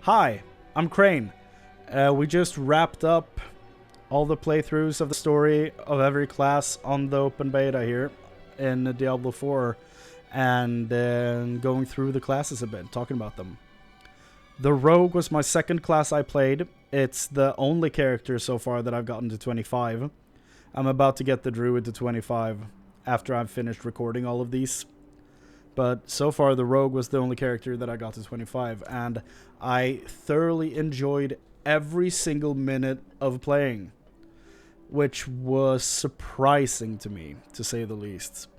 Hi, I'm Chrane. We just wrapped up all the playthroughs of the story of every class on the open beta here in Diablo 4, and then going through the classes a bit, talking about them. The Rogue was my second class I played. It's the only character so far that I've gotten to 25. I'm about to get the Druid to 25 after I've finished recording all of these. But so far, the Rogue was the only character that I got to 25, and I thoroughly enjoyed every single minute of playing, which was surprising to me, to say the least.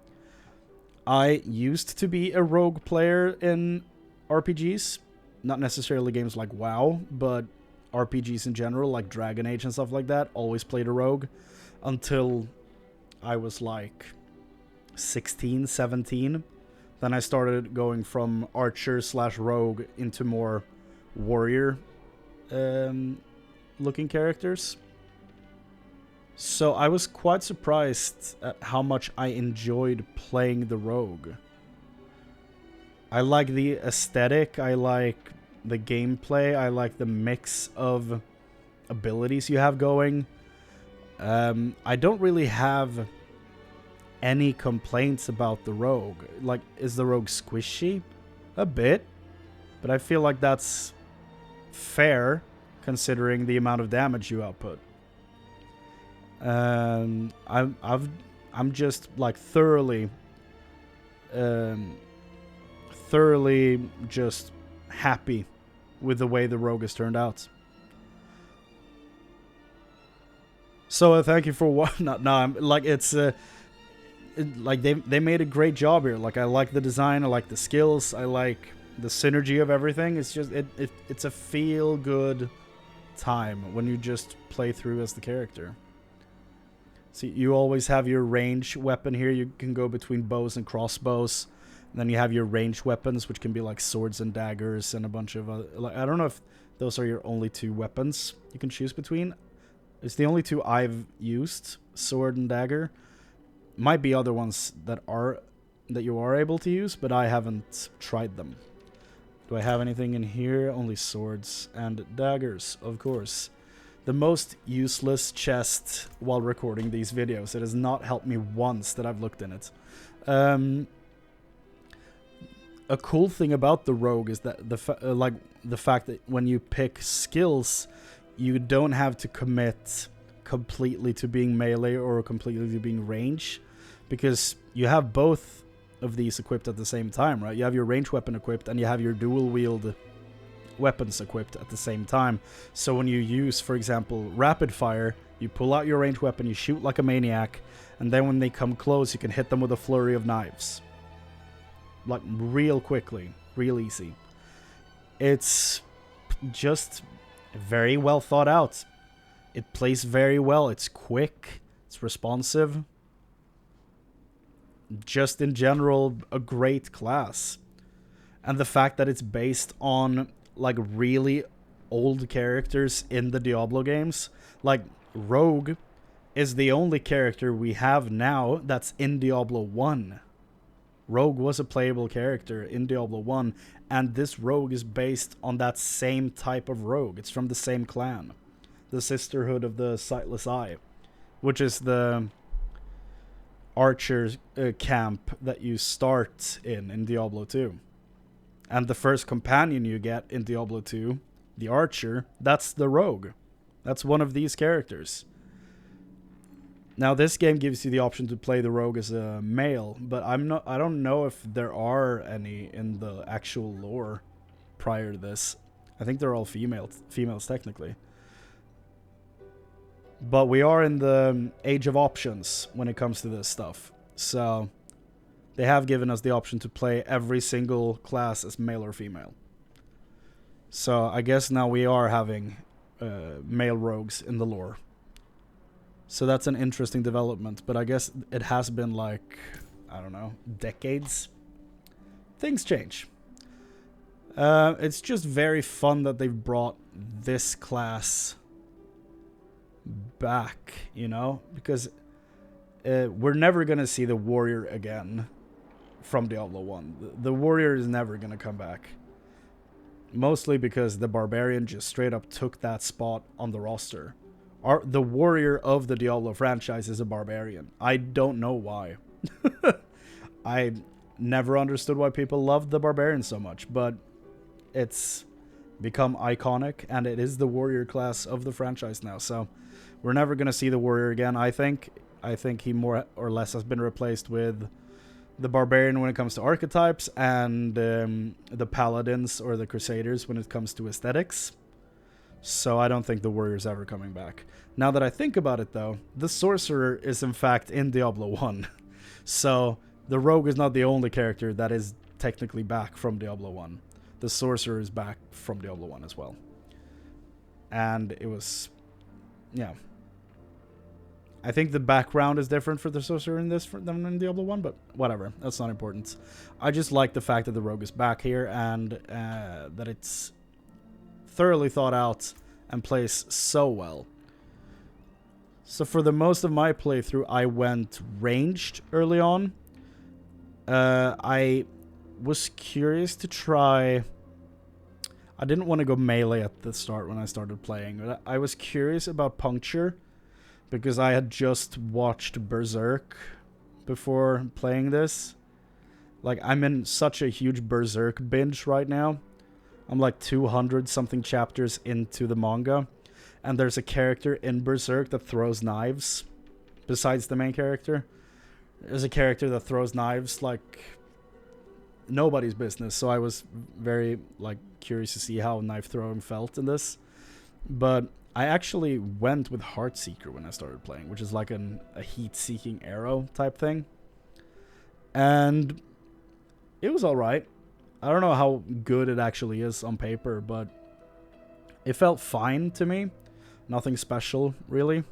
I used to be a Rogue player in RPGs, not necessarily games like WoW, but RPGs in general, like Dragon Age and stuff like that, always played a Rogue, until I was like 16, 17. Then I started going from archer / rogue into more warrior looking characters. So I was quite surprised at how much I enjoyed playing the rogue. I like the aesthetic, I like the gameplay, I like the mix of abilities you have going. I don't really have any complaints about the rogue. Like, is the rogue squishy? A bit. But I feel like that's fair, considering the amount of damage you output. I'm just like thoroughly just happy with the way the rogue has turned out. So thank you for what? No, I'm like it's. Like they made a great job here. Like, I like the design, I like the skills, I like the synergy of everything. It's just it's a feel good time when you just play through as the character. See, you always have your range weapon here. You can go between bows and crossbows. And then you have your ranged weapons, which can be like swords and daggers and a bunch of like, I don't know if those are your only two weapons you can choose between. It's the only two I've used, sword and dagger. Might be other ones that you are able to use, but I haven't tried them. Do I have anything in here? Only swords and daggers, of course. The most useless chest while recording these videos. It has not helped me once that I've looked in it. A cool thing about the rogue is that the fact that when you pick skills, you don't have to commit completely to being melee or completely to being range, because you have both of these equipped at the same time, right? You have your range weapon equipped and you have your dual wield weapons equipped at the same time. So when you use, for example, rapid fire, you pull out your range weapon, you shoot like a maniac, and then when they come close, you can hit them with a flurry of knives. Like, real quickly, real easy. It's just very well thought out. It plays very well. It's quick. It's responsive. Just in general, a great class. And the fact that it's based on like really old characters in the Diablo games. Like, Rogue is the only character we have now that's in Diablo 1. Rogue was a playable character in Diablo 1, and this Rogue is based on that same type of Rogue. It's from the same clan. The Sisterhood of the Sightless Eye, which is the archer camp that you start in Diablo 2. And the first companion you get in Diablo 2, the archer, that's the rogue. That's one of these characters. Now, this game gives you the option to play the rogue as a male, but I don't know if there are any in the actual lore prior to this. I think they're all females technically. But we are in the age of options when it comes to this stuff. So they have given us the option to play every single class as male or female. So I guess now we are having male rogues in the lore. So that's an interesting development. But I guess it has been like, I don't know, decades. Things change. It's just very fun that they've brought this class back, you know, because we're never gonna see the warrior again from Diablo 1. The warrior is never gonna come back. Mostly because the Barbarian just straight up took that spot on the roster. The warrior of the Diablo franchise is a Barbarian. I don't know why. I never understood why people loved the Barbarian so much, but it's become iconic, and it is the warrior class of the franchise now, so we're never going to see the warrior again, I think. I think he more or less has been replaced with the Barbarian when it comes to archetypes, and the Paladins or the Crusaders when it comes to aesthetics. So I don't think the warrior's ever coming back. Now that I think about it, though, the Sorcerer is in fact in Diablo 1. So the Rogue is not the only character that is technically back from Diablo 1. The Sorcerer is back from Diablo 1 as well. And it was... yeah. I think the background is different for the Sorcerer in this than in Diablo 1, but whatever. That's not important. I just like the fact that the Rogue is back here, and that it's thoroughly thought out and plays so well. So for the most of my playthrough, I went ranged early on. I was curious to try... I didn't want to go melee at the start when I started playing, but I was curious about puncture, because I had just watched Berserk before playing this. Like, I'm in such a huge Berserk binge right now. I'm like 200 something chapters into the manga, and there's a character in Berserk that throws knives besides the main character. There's a character that throws knives like nobody's business, so I was very like curious to see how knife throwing felt in this. But I actually went with Heartseeker when I started playing, which is like a heat-seeking arrow type thing. And it was alright. I don't know how good it actually is on paper, but it felt fine to me. Nothing special, really.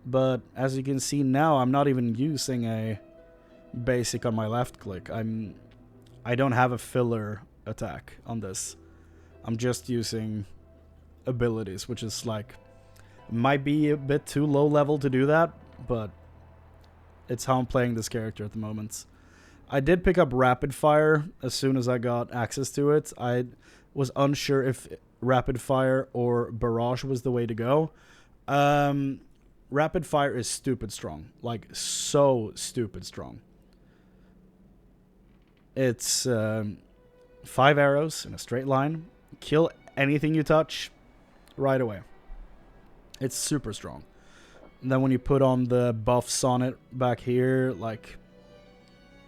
But as you can see now, I'm not even using a basic on my left click. I don't have a filler attack on this. I'm just using abilities, which is like, might be a bit too low level to do that, but it's how I'm playing this character at the moment. I did pick up Rapid Fire as soon as I got access to it. I was unsure if Rapid Fire or Barrage was the way to go. Rapid Fire is stupid strong. Like, so stupid strong. It's 5 arrows in a straight line. Kill anything you touch right away. It's super strong. And then when you put on the buffs on it back here, like,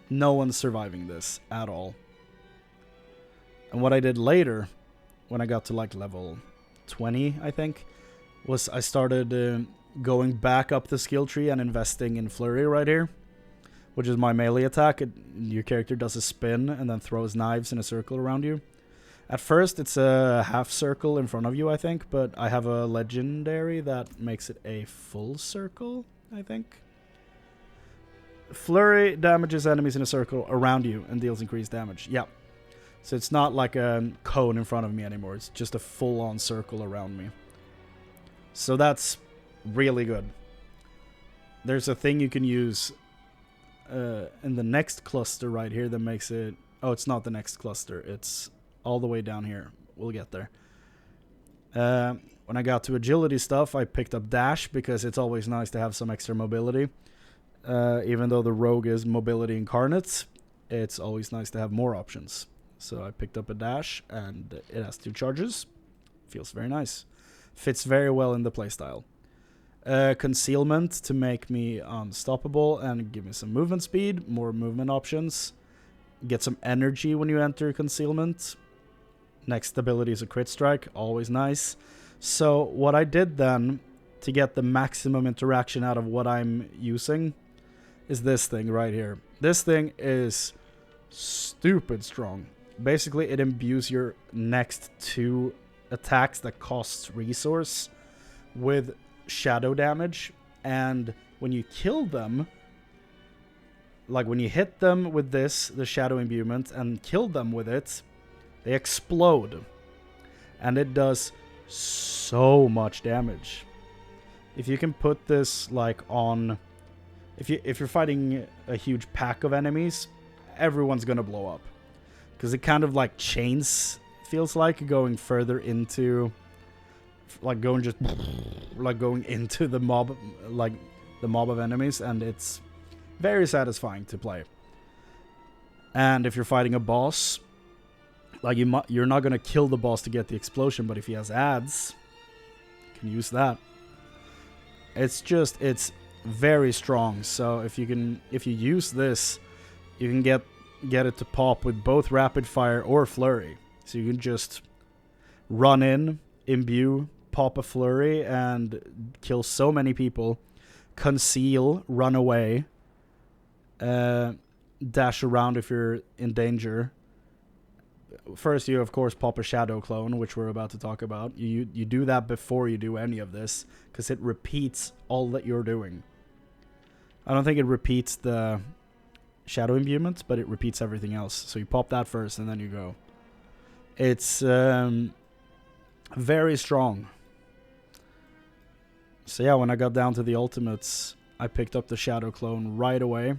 no one's surviving this at all. And what I did later, when I got to like level 20, I think, was I started going back up the skill tree and investing in Flurry right here, which is my melee attack. Your character does a spin and then throws knives in a circle around you. At first, it's a half circle in front of you, I think, but I have a legendary that makes it a full circle, I think. Flurry damages enemies in a circle around you and deals increased damage. Yeah. So it's not like a cone in front of me anymore. It's just a full-on circle around me. So that's really good. There's a thing you can use in the next cluster right here that makes it... Oh, it's not the next cluster. It's all the way down here. We'll get there. When I got to agility stuff, I picked up Dash because it's always nice to have some extra mobility. Even though the Rogue is mobility incarnate, it's always nice to have more options. So I picked up a Dash, and it has 2 charges. Feels very nice. Fits very well in the playstyle. Concealment to make me unstoppable and give me some movement speed, more movement options. Get some energy when you enter concealment. Next ability is a crit strike, always nice. So what I did then, to get the maximum interaction out of what I'm using, is this thing right here. This thing is stupid strong. Basically, it imbues your next 2 attacks that costs resource with shadow damage, and when you kill them, like when you hit them with this, the shadow imbuement, and kill them with it, they explode, and it does so much damage. If you can put this like on, if you're fighting a huge pack of enemies, everyone's gonna blow up. because it kind of like chains, feels like, going further into, like going into the mob, like the mob of enemies, and it's very satisfying to play. And if you're fighting a boss, like you're not gonna kill the boss to get the explosion, but if he has ads, you can use that. It's very strong. So if you use this, you can get it to pop with both rapid fire or flurry. So you can just run in, imbue, pop a flurry, and kill so many people. Conceal, run away, dash around if you're in danger. First, you of course pop a shadow clone, which we're about to talk about. You do that before you do any of this, because it repeats all that you're doing. I don't think it repeats the shadow imbuement, but it repeats everything else. So you pop that first, and then you go. It's very strong. So yeah, when I got down to the ultimates, I picked up the shadow clone right away.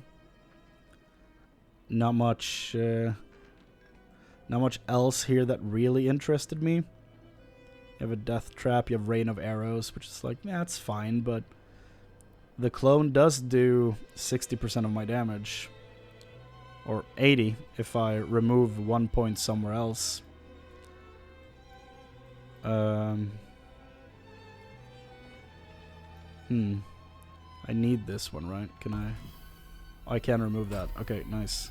Not much else here that really interested me. You have a death trap, you have rain of arrows, which is like, yeah, it's fine, but the clone does do 60% of my damage. Or 80 if I remove 1 point somewhere else. I need this one, right? Can I? Oh, I can remove that. Okay, nice.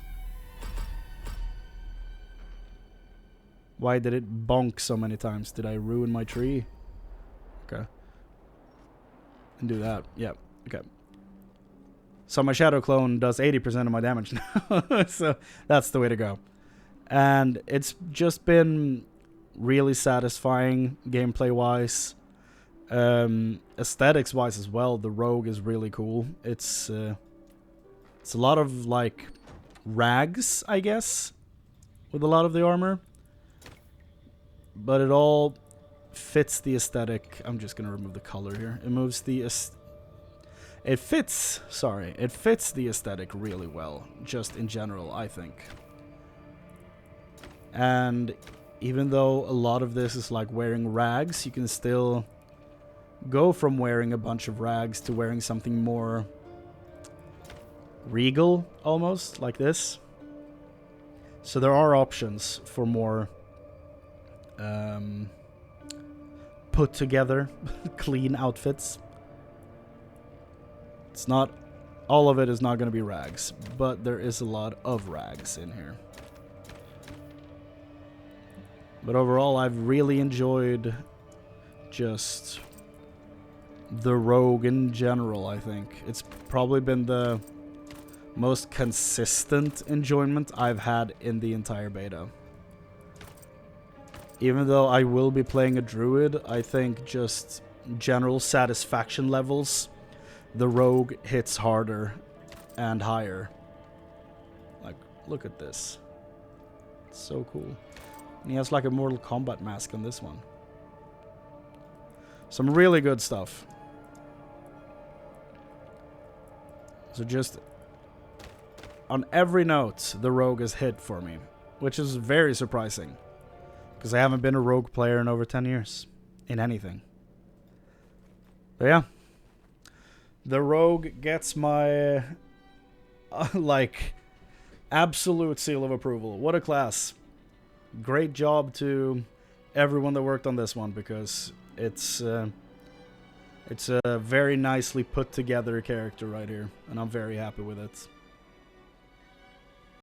Why did it bonk so many times? Did I ruin my tree? Okay. And do that. Yeah, okay. So my shadow clone does 80% of my damage now. So that's the way to go. And it's just been really satisfying gameplay-wise. Aesthetics-wise as well, the rogue is really cool. It's a lot of, like, rags, I guess, with a lot of the armor. But it all fits the aesthetic. I'm just gonna remove the color here. It moves the it fits the aesthetic really well, just in general, I think. And even though a lot of this is like wearing rags, you can still go from wearing a bunch of rags to wearing something more regal, almost, like this. So there are options for more put together, clean outfits. It's not, all of it is not going to be rags, but there is a lot of rags in here. But overall, I've really enjoyed just the rogue in general, I think. It's probably been the most consistent enjoyment I've had in the entire beta. Even though I will be playing a druid, I think just general satisfaction levels, the rogue hits harder and higher. Like, look at this. It's so cool. And he has like a Mortal Kombat mask on this one. Some really good stuff. So just on every note, the rogue is hit for me, which is very surprising. Because I haven't been a rogue player in over 10 years. In anything. But yeah. The rogue gets my, like, absolute seal of approval. What a class. Great job to everyone that worked on this one, because it's a very nicely put together character right here. And I'm very happy with it.